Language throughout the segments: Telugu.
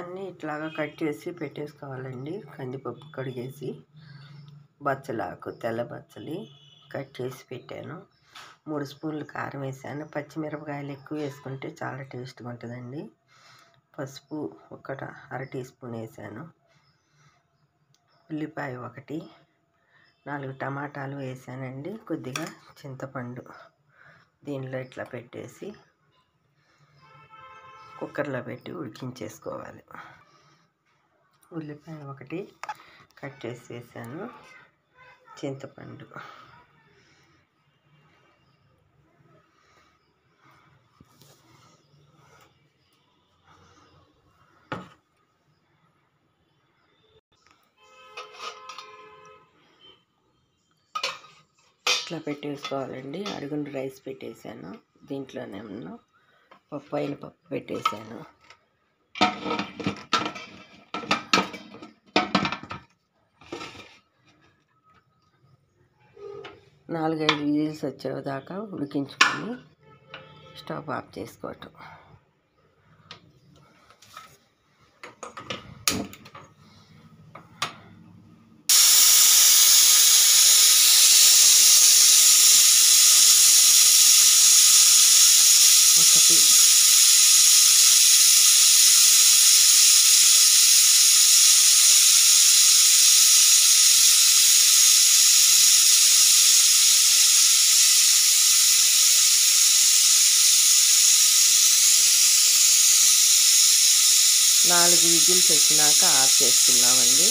అన్నీ ఇట్లాగా కట్ చేసి పెట్టేసుకోవాలండి. కందిపప్పు కడిగేసి బచ్చలాకు తెల్ల బచ్చలి కట్ చేసి పెట్టాను. 3 స్పూన్లు కారం వేసాను. పచ్చిమిరపకాయలు ఎక్కువ వేసుకుంటే చాలా టేస్ట్గా ఉంటుందండి. పసుపు అర టీ స్పూన్ వేసాను. ఉల్లిపాయ 1, 4 టమాటాలు వేసానండి. కొద్దిగా చింతపండు దీనిలో ఇట్లా పెట్టేసి కుక్కర్లో పెట్టి ఉడికించేసుకోవాలి. ఉల్లిపాయ 1 కట్ చేసి వేసాను. చింతపండు ఇట్లా పెట్టేసుకోవాలండి. అడుగున రైస్ పెట్టేసాను. దీంట్లోనేమో పైన పప్పు పెట్టేసాను. 4-5 విజిల్స్ వచ్చేదాకా ఉడికించుకొని స్టవ్ ఆఫ్ చేసుకోవటం. నాలుగు విజిల్స్ వచ్చినాక ఆఫ్ చేసుకున్నామండి.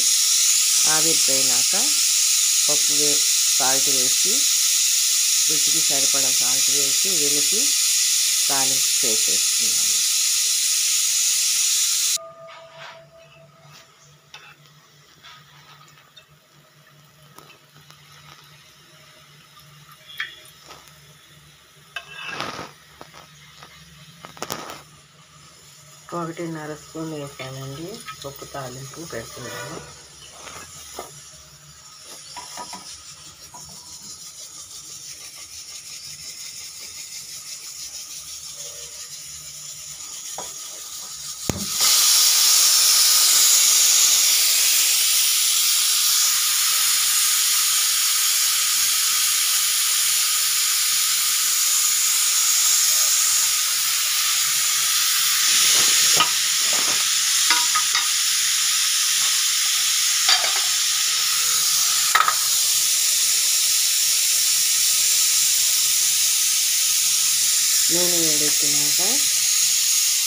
ఆవిరిపోయినాక పప్పు సాల్ట్ వేసి రుచికి సరిపడా సాల్ట్ వేసి వెలిపి తాలింపు చేసేసుకున్నాము. ఒకటిన్నర స్పూన్ వేసానండి. పప్పు తాలింపు పెడుతున్నాను. నూనె వేడెక్కినాక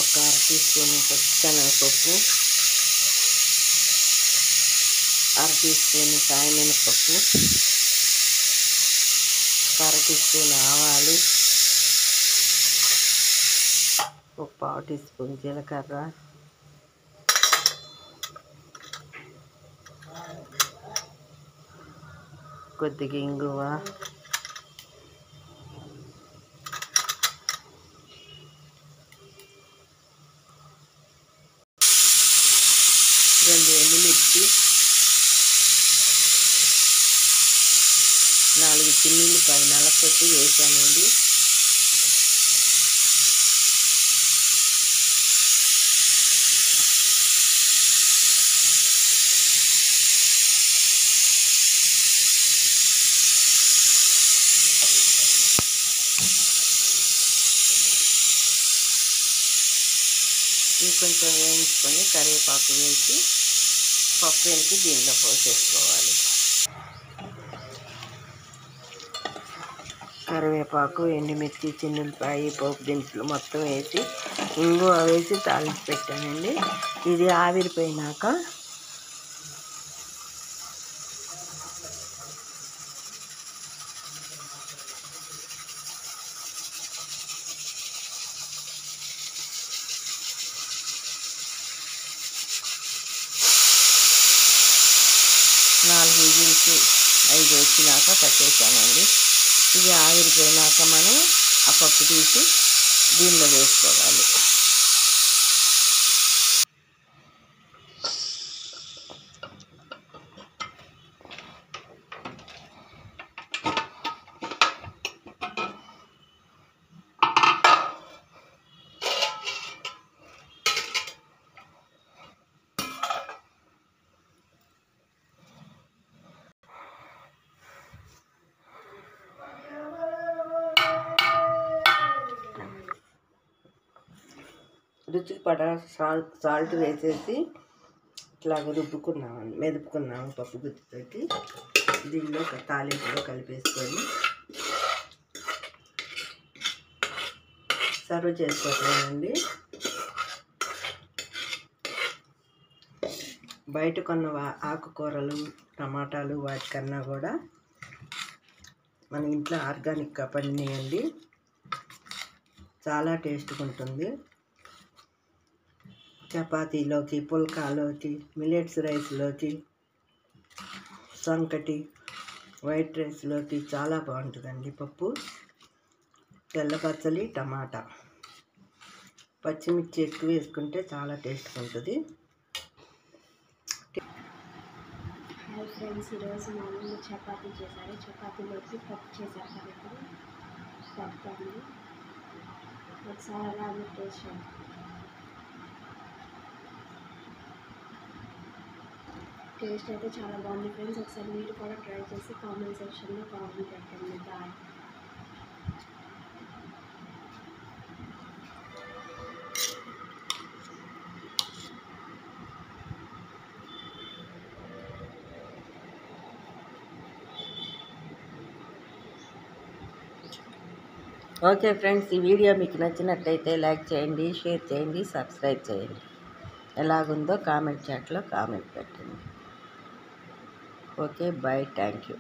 ఒక అర టీ స్పూన్ శనగపప్పు, అర టీ స్పూన్ కాయమినపప్పు, అర టీ స్పూన్ ఆవాలు, ఒక పావు టీ స్పూన్ జీలకర్ర, కొద్దిగా ఇంగువ, 2 ఎండుమిర్చి, 4 చిన్నుల్లిపాయ నలకొట్టి వేసానండి. ఇంకొంచెం వేయించుకొని కరివేపాకు వేసి పప్పు వెనక్కి దీనిలో పోసేసుకోవాలి. కరివేపాకు, ఎండుమిర్చి, చిన్నులపాయ, పోపు దినుసులు మొత్తం వేసి ఇంగువ వేసి తాలింపు పెట్టానండి. ఇది ఆవిరిపోయినాక నాలుగు విజిల్స్ 5 వచ్చినాక కట్టేసానండి. ఇది ఆవిరిపోయినాక మనం ఆ పప్పు తీసి దీనిలో వేసుకోవాలి. రుచికి పడ సాల్ట్ వేసేసి ఇట్లా రుబ్బుకున్నామండి, మెదుపుకున్నాము పప్పు గుత్తితోటి. దీనిలో తాలింపులో కలిపేసుకొని సర్వ్ చేసుకోవట్లేదండి. బయట కొన్న ఆకుకూరలు, టమాటాలు వాటికన్నా కూడా మన ఇంట్లో ఆర్గానిక్గా పండినాయండి. చాలా టేస్ట్గా ఉంటుంది. చపాతీలోకి, పుల్కాలోకి, మిల్లెట్స్ రైస్లోకి, సంకటి, వైట్ రైస్లోకి చాలా బాగుంటుందండి పప్పు. తెల్ల పచ్చలి, టమాటా, పచ్చిమిర్చి ఎక్కువ వేసుకుంటే చాలా టేస్ట్గా ఉంటుంది. హాయ్ ఫ్రెండ్స్, ఈరోజు మా మమ్మీ చపాతీ చేశారు. చపాతీలోకి పప్పు చేశారు కాబట్టి పప్పు అండి. ఒకసారి అలా టేస్ట్ చేయండి. టేస్ట్ అయితే చాలా బాగుంది ఫ్రెండ్స్. ఒకసారి మీరు కూడా ట్రై చేసి కామెంట్ సెక్షన్లో కామెంట్ పెట్టండి. బాయ్. ఓకే ఫ్రెండ్స్, ఈ వీడియో మీకు నచ్చినట్లయితే లైక్ చేయండి, షేర్ చేయండి, సబ్స్క్రైబ్ చేయండి. ఎలాగుందో కామెంట్ చాట్లో కామెంట్ పెట్టండి. Okay, bye, thank you.